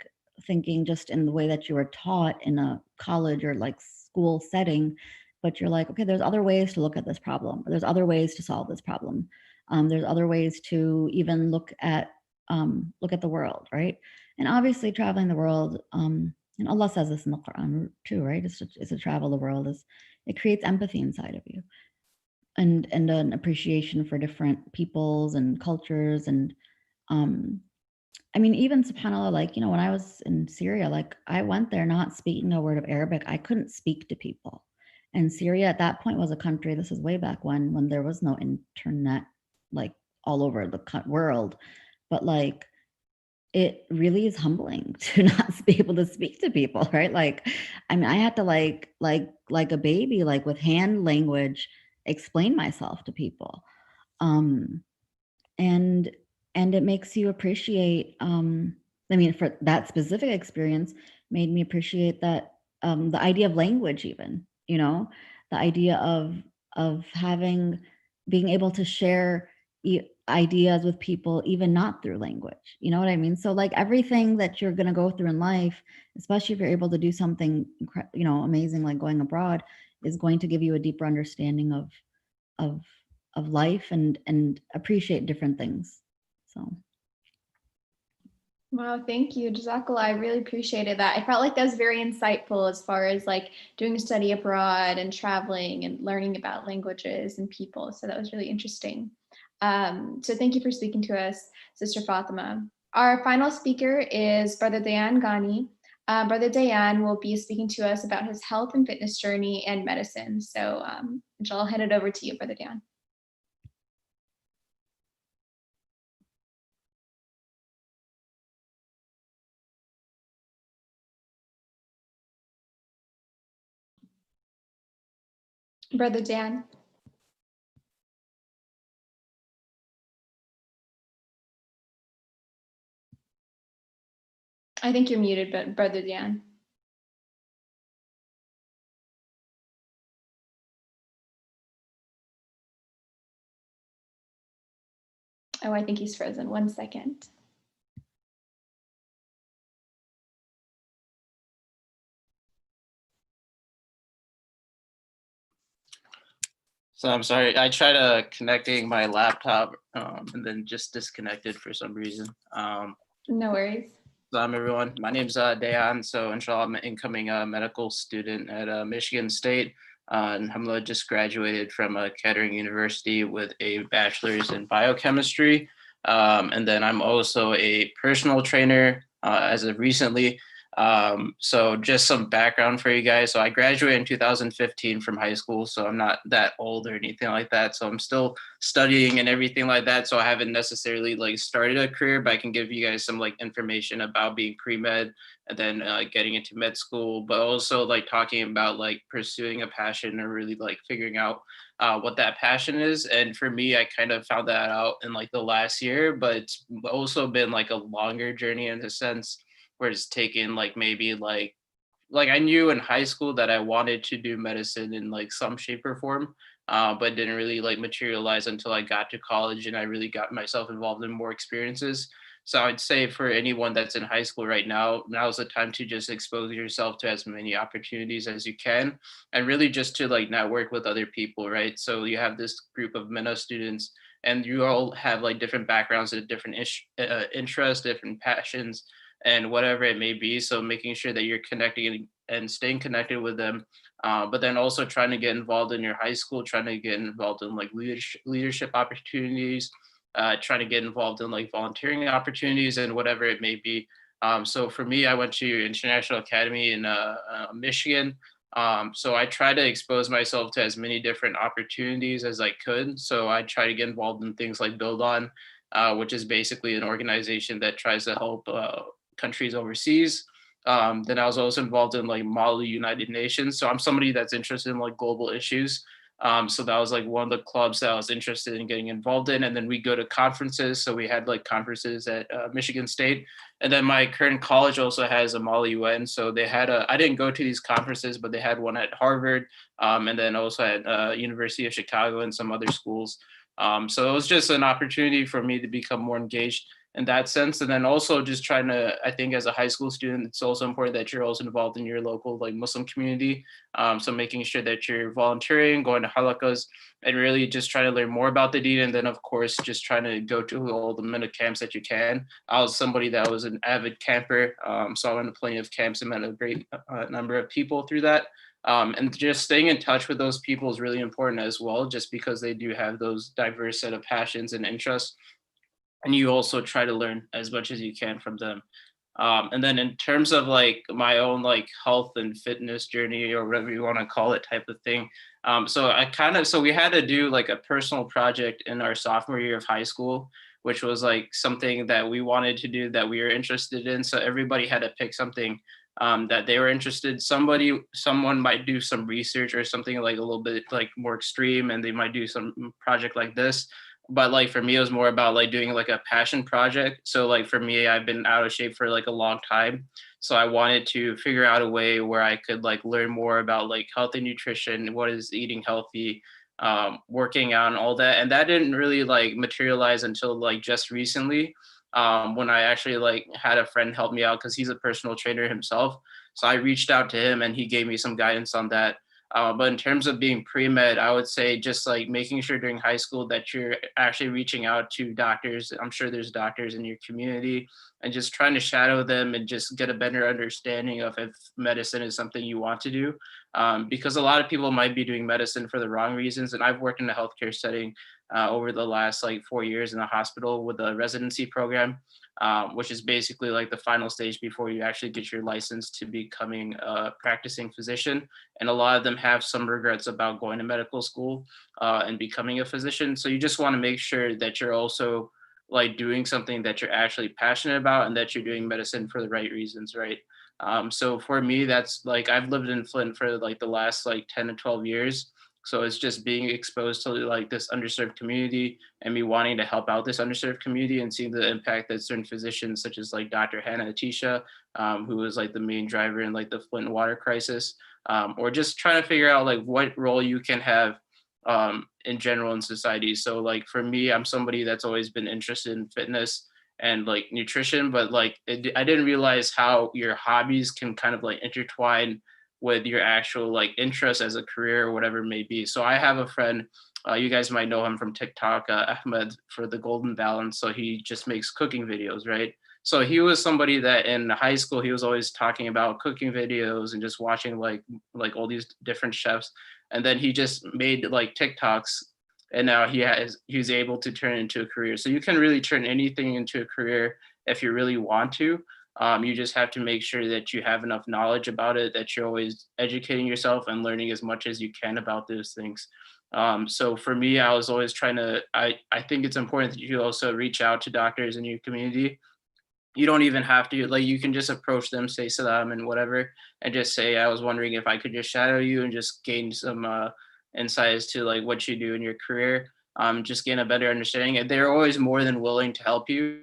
thinking just in the way that you were taught in a college or like school setting, but you're like, okay, there's other ways to look at this problem. There's other ways to solve this problem. There's other ways to even look at the world, right? And obviously traveling the world, and Allah says this in the Quran too, right? It's to travel the world, it creates empathy inside of you, and an appreciation for different peoples and cultures. And I mean, even subhanAllah, like, when I was in Syria, like, I went there not speaking a word of Arabic. I couldn't speak to people. And Syria at that point was a country, this is way back when there was no internet, like, all over the world. But like, it really is humbling to not be able to speak to people, right? Like, I mean, I had to like a baby, like with hand language, explain myself to people. And it makes you appreciate, I mean, for that specific experience made me appreciate that, the idea of language, even, the idea of being able to share ideas with people, even not through language. You know what I mean? So like, everything that you're going to go through in life, especially if you're able to do something, amazing, like going abroad, is going to give you a deeper understanding of life, and appreciate different things. So. Wow, thank you, Jazakallah. I really appreciated that. I felt like that was very insightful as far as like doing a study abroad and traveling and learning about languages and people. So that was really interesting. So thank you for speaking to us, Sister Fatima. Our final speaker is Brother Dayan Ghani. Brother Dayan will be speaking to us about his health and fitness journey and medicine. So I'll hand it over to you, Brother Dayan. Brother Dan. I think you're muted, but Brother Dan. Oh, I think he's frozen. 1 second. So I'm sorry, I tried connecting my laptop and then just disconnected for some reason. No worries. Salam everyone, my name's Dayan. So inshallah, I'm an incoming medical student at Michigan State. And alhamdulillah, just graduated from Kettering University with a bachelor's in biochemistry. And then I'm also a personal trainer as of recently. So just some background for you guys. So I graduated in 2015 from high school, so I'm not that old or anything like that. So I'm still studying and everything like that. So I haven't necessarily like started a career, but I can give you guys some like information about being pre-med and then getting into med school, but also like talking about like pursuing a passion or really like figuring out what that passion is. And for me, I kind of found that out in like the last year, but it's also been like a longer journey in a sense where it's taken like maybe like I knew in high school that I wanted to do medicine in like some shape or form, but didn't really like materialize until I got to college and I really got myself involved in more experiences. So I'd say for anyone that's in high school right now, now's the time to just expose yourself to as many opportunities as you can, and really just to like network with other people, right? So you have this group of MYNA students, and you all have like different backgrounds and different interests, different passions, and whatever it may be. So making sure that you're connecting and staying connected with them, but then also trying to get involved in your high school, trying to get involved in like leadership opportunities, trying to get involved in like volunteering opportunities and whatever it may be. So for me, I went to International Academy in Michigan. So I try to expose myself to as many different opportunities as I could. So I try to get involved in things like Build On, which is basically an organization that tries to help countries overseas. Then I was also involved in like Model United Nations. So I'm somebody that's interested in like global issues. So that was like one of the clubs that I was interested in getting involved in. And then we go to conferences. So we had like conferences at Michigan State. And then my current college also has a Model UN. So they had I didn't go to these conferences, but they had one at Harvard, and then also at University of Chicago and some other schools. So it was just an opportunity for me to become more engaged in that sense. And then also just trying to, I think as a high school student, it's also important that you're also involved in your local like Muslim community. So making sure that you're volunteering, going to halakas, and really just trying to learn more about the deen. And then of course, just trying to go to all the MYNA camps that you can. I was somebody that was an avid camper. So I went to plenty of camps and met a great number of people through that. And just staying in touch with those people is really important as well, just because they do have those diverse set of passions and interests. And you also try to learn as much as you can from them. And then in terms of like my own like health and fitness journey or whatever you want to call it type of thing. So we had to do like a personal project in our sophomore year of high school, which was like something that we wanted to do that we were interested in. So everybody had to pick something that they were interested. Someone might do some research or something like a little bit like more extreme, and they might do some project like this. But like for me, it was more about like doing like a passion project. So like for me, I've been out of shape for like a long time. So I wanted to figure out a way where I could like learn more about like healthy nutrition, what is eating healthy, working out and all that. And that didn't really like materialize until like just recently, when I actually like had a friend help me out because he's a personal trainer himself. So I reached out to him and he gave me some guidance on that. But in terms of being pre-med, I would say just like making sure during high school that you're actually reaching out to doctors. I'm sure there's doctors in your community, and just trying to shadow them and just get a better understanding of if medicine is something you want to do. Because a lot of people might be doing medicine for the wrong reasons. And I've worked in a healthcare setting over the last like 4 years in a hospital with a residency program, which is basically like the final stage before you actually get your license to becoming a practicing physician. And a lot of them have some regrets about going to medical school and becoming a physician. So you just want to make sure that you're also like doing something that you're actually passionate about and that you're doing medicine for the right reasons, right? So for me, that's like I've lived in Flint for like the last like 10 to 12 years. So it's just being exposed to like this underserved community and me wanting to help out this underserved community and seeing the impact that certain physicians such as like Dr. Hannah Atisha, who was like the main driver in like the Flint water crisis, or just trying to figure out like what role you can have in general in society. So like for me, I'm somebody that's always been interested in fitness and like nutrition, but like I didn't realize how your hobbies can kind of like intertwine with your actual like interest as a career or whatever it may be. So I have a friend, you guys might know him from TikTok, Ahmed for the Golden Balance. So he just makes cooking videos, right? So he was somebody that in high school, he was always talking about cooking videos and just watching like all these different chefs. And then he just made like TikToks, and now he's able to turn it into a career. So you can really turn anything into a career if you really want to. You just have to make sure that you have enough knowledge about it, that you're always educating yourself and learning as much as you can about those things. So for me, I was always trying to, I think it's important that you also reach out to doctors in your community. You don't even have to, like, you can just approach them, say salam and whatever, and just say, I was wondering if I could just shadow you and just gain some insights to like what you do in your career, just gain a better understanding. And they're always more than willing to help you.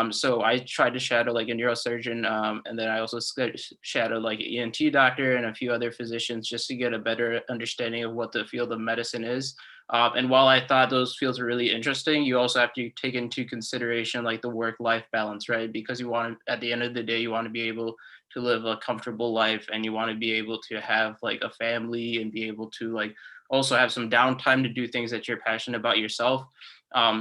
So I tried to shadow like a neurosurgeon, and then I also shadowed like an ENT doctor and a few other physicians just to get a better understanding of what the field of medicine is. And while I thought those fields were really interesting, you also have to take into consideration like the work-life balance, right? Because you want, at the end of the day, you want to be able to live a comfortable life, and you want to be able to have like a family and be able to like also have some downtime to do things that you're passionate about yourself.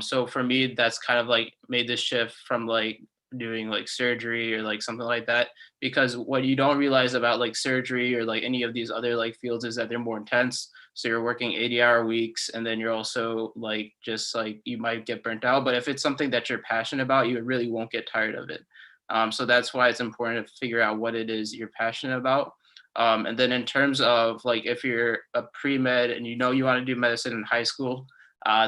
So for me, that's kind of like made this shift from like doing like surgery or like something like that, because what you don't realize about like surgery or like any of these other like fields is that they're more intense. So you're working 80-hour weeks, and then you're also like just like you might get burnt out. But if it's something that you're passionate about, you really won't get tired of it. So that's why it's important to figure out what it is you're passionate about. And then in terms of like if you're a pre-med and you know you want to do medicine in high school,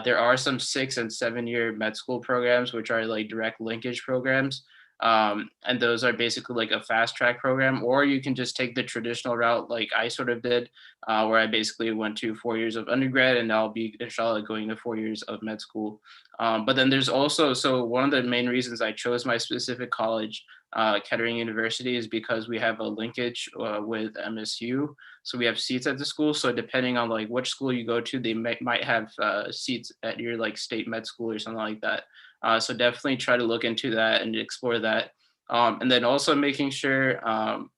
there are some 6 and 7 year med school programs, which are like direct linkage programs. And those are basically like a fast track program, or you can just take the traditional route like I sort of did, where I basically went to 4 years of undergrad and I'll be inshallah going to 4 years of med school. But then there's also, so one of the main reasons I chose my specific college, Kettering University, is because we have a linkage with MSU. So we have seats at the school. So depending on like which school you go to, they might have seats at your like state med school or something like that. So definitely try to look into that and explore that. And then also making sure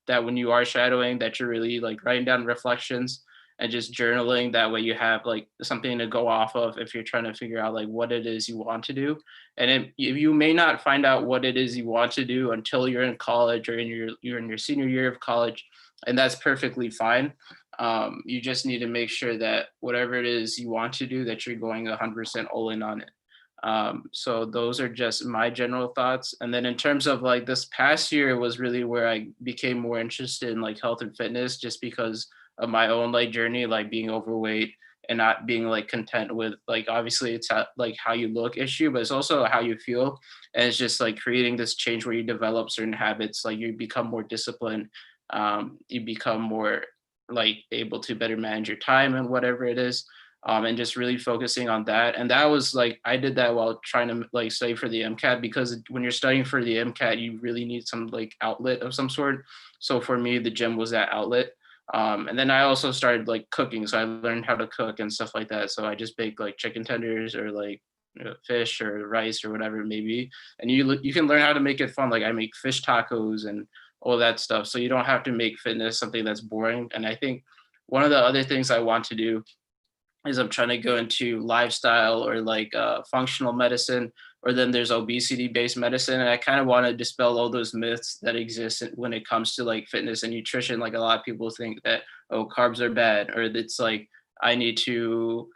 that when you are shadowing, that you're really like writing down reflections and just journaling. That way you have like something to go off of if you're trying to figure out like what it is you want to do. And you may not find out what it is you want to do until you're in college or you're in your senior year of college, and that's perfectly fine. You just need to make sure that whatever it is you want to do, that you're going 100% all in on it. So those are just my general thoughts. And then in terms of like this past year was really where I became more interested in like health and fitness, just because of my own like journey, like being overweight and not being like content with like, obviously it's like how you look issue, but it's also how you feel. And it's just like creating this change where you develop certain habits, like you become more disciplined, you become more like able to better manage your time and whatever it is. And just really focusing on that. And that was like, I did that while trying to like study for the MCAT, because when you're studying for the MCAT, you really need some like outlet of some sort. So for me, the gym was that outlet. And then I also started like cooking. So I learned how to cook and stuff like that. So I just baked like chicken tenders or like fish or rice or whatever it may be. And you can learn how to make it fun. Like I make fish tacos and all that stuff. So you don't have to make fitness something that's boring. And I think one of the other things I want to do is I'm trying to go into lifestyle or like functional medicine, or then there's obesity-based medicine. And I kind of want to dispel all those myths that exist when it comes to like fitness and nutrition. Like a lot of people think that, oh, carbs are bad, or it's like I need to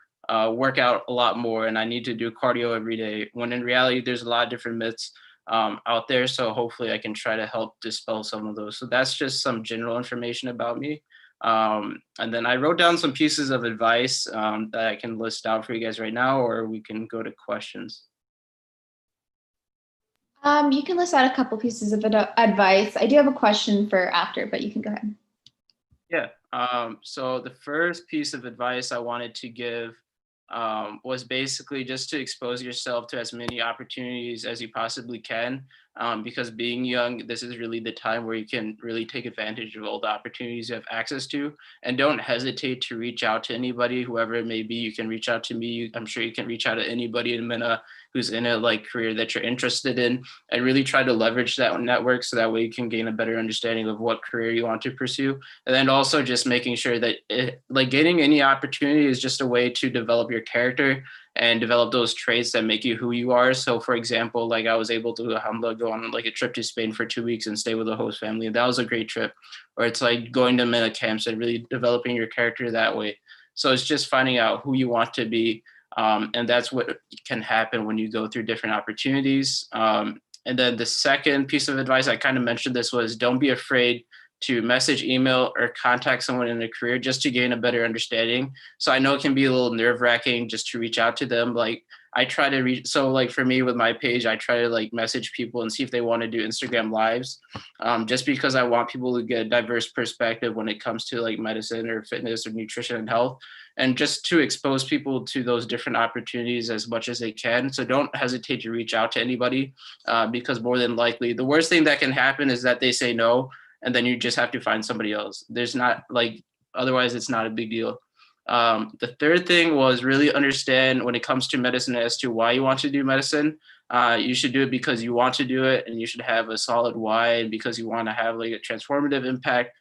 work out a lot more and I need to do cardio every day. When in reality, there's a lot of different myths out there. So hopefully I can try to help dispel some of those. So that's just some general information about me. And then I wrote down some pieces of advice that I can list out for you guys right now, or we can go to questions. You can list out a couple pieces of advice. I do have a question for after, but you can go ahead. Yeah. So the first piece of advice I wanted to give was basically just to expose yourself to as many opportunities as you possibly can, because being young, this is really the time where you can really take advantage of all the opportunities you have access to, and don't hesitate to reach out to anybody, whoever it may be. You can reach out to me. I'm sure you can reach out to anybody in MYNA who's in a like career that you're interested in, and really try to leverage that network so that way you can gain a better understanding of what career you want to pursue. And then also just making sure that like getting any opportunity is just a way to develop your character and develop those traits that make you who you are. So for example, like I was able to go on like a trip to Spain for 2 weeks and stay with a host family. And that was a great trip. Or it's like going to MYNA camps and really developing your character that way. So it's just finding out who you want to be. And that's what can happen when you go through different opportunities. And then the second piece of advice, I kind of mentioned this, was don't be afraid to message, email, or contact someone in a career just to gain a better understanding. So I know it can be a little nerve-wracking just to reach out to them. Like I try to reach, so like for me with my page, I try to like message people and see if they want to do Instagram lives, just because I want people to get a diverse perspective when it comes to like medicine or fitness or nutrition and health, and just to expose people to those different opportunities as much as they can. So don't hesitate to reach out to anybody, because more than likely, the worst thing that can happen is that they say no, and then you just have to find somebody else. There's not like, otherwise it's not a big deal. The third thing was really understand when it comes to medicine as to why you want to do medicine. You should do it because you want to do it, and you should have a solid why, and because you want to have like a transformative impact,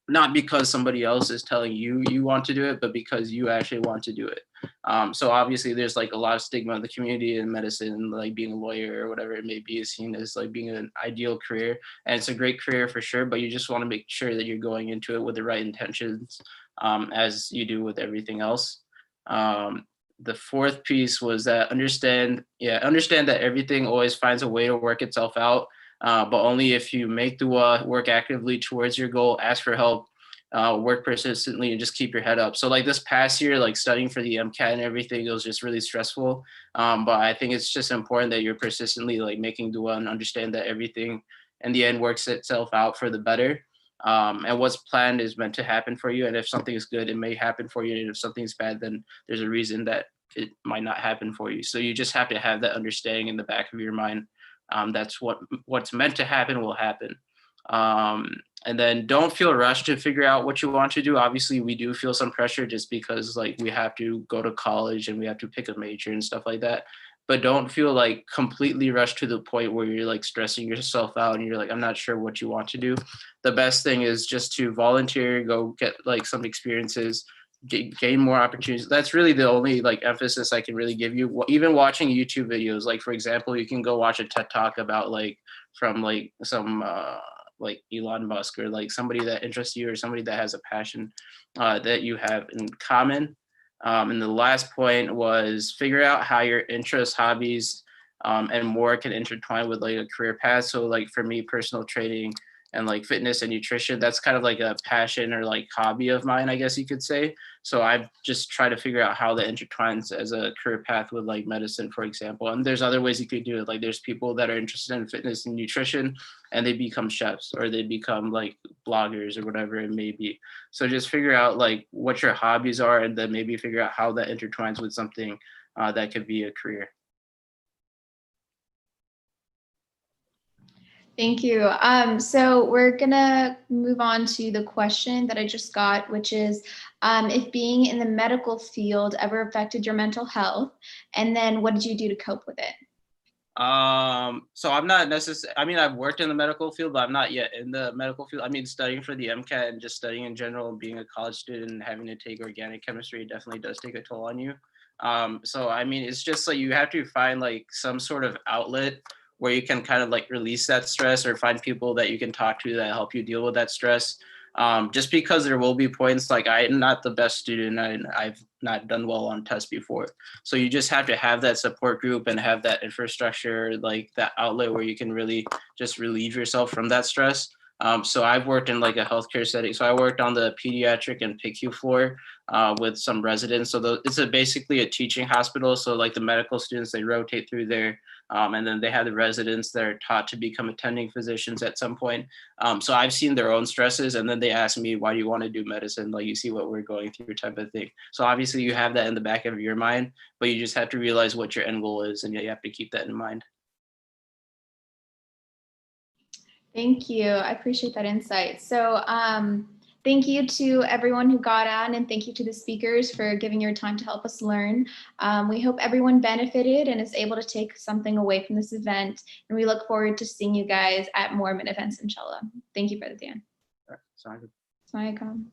not because somebody else is telling you you want to do it, but because you actually want to do it. So obviously there's like a lot of stigma in the community in medicine, like being a lawyer or whatever it may be is seen as like being an ideal career. And it's a great career for sure, but you just want to make sure that you're going into it with the right intentions, as you do with everything else. The fourth piece was that understand that everything always finds a way to work itself out. But only if you make the work actively towards your goal, ask for help, work persistently, and just keep your head up. So like this past year, like studying for the MCAT and everything, it was just really stressful. But I think it's just important that you're persistently like making dua and understand that everything in the end works itself out for the better. And what's planned is meant to happen for you. And if something is good, it may happen for you. And if something's bad, then there's a reason that it might not happen for you. So you just have to have that understanding in the back of your mind. That's what's meant to happen will happen. And then don't feel rushed to figure out what you want to do. Obviously, we do feel some pressure just because like we have to go to college and we have to pick a major and stuff like that. But don't feel like completely rushed to the point where you're like stressing yourself out and you're like, I'm not sure what you want to do. The best thing is just to volunteer, go get like some experiences, gain more opportunities. That's really the only like emphasis I can really give you. Even watching YouTube videos, like for example, you can go watch a TED Talk about like from like some like Elon Musk or like somebody that interests you or somebody that has a passion that you have in common. And the last point was figure out how your interests, hobbies, and more can intertwine with like a career path. So like for me, personal training and like fitness and nutrition, that's kind of like a passion or like hobby of mine, I guess you could say. So I've just tried to figure out how that intertwines as a career path with like medicine, for example. And there's other ways you could do it. Like there's people that are interested in fitness and nutrition and they become chefs or they become like bloggers or whatever it may be. So just figure out like what your hobbies are and then maybe figure out how that intertwines with something that could be a career. Thank you. So we're gonna move on to the question that I just got, which is if being in the medical field ever affected your mental health, and then what did you do to cope with it? So I'm not necessarily, I mean, I've worked in the medical field, but I'm not yet in the medical field. I mean, studying for the MCAT and just studying in general and being a college student and having to take organic chemistry definitely does take a toll on you. So I mean, it's just like you have to find like some sort of outlet where you can kind of like release that stress or find people that you can talk to that help you deal with that stress. Just because there will be points like I'm not the best student and I've not done well on tests before. So you just have to have that support group and have that infrastructure, like that outlet where you can really just relieve yourself from that stress. So I've worked in like a healthcare setting. So I worked on the pediatric and PICU floor with some residents. So it's basically a teaching hospital. So like the medical students, they rotate through there. And then they have the residents that are taught to become attending physicians at some point. So I've seen their own stresses, and then they ask me, why do you want to do medicine? Like, you see what we're going through type of thing. So obviously you have that in the back of your mind, but you just have to realize what your end goal is, and you have to keep that in mind. Thank you. I appreciate that insight. So thank you to everyone who got on, and thank you to the speakers for giving your time to help us learn. We hope everyone benefited and is able to take something away from this event. And we look forward to seeing you guys at more MYNA events, inshallah. Thank you, Brother Dan. Sorry. Assalamu alaikum.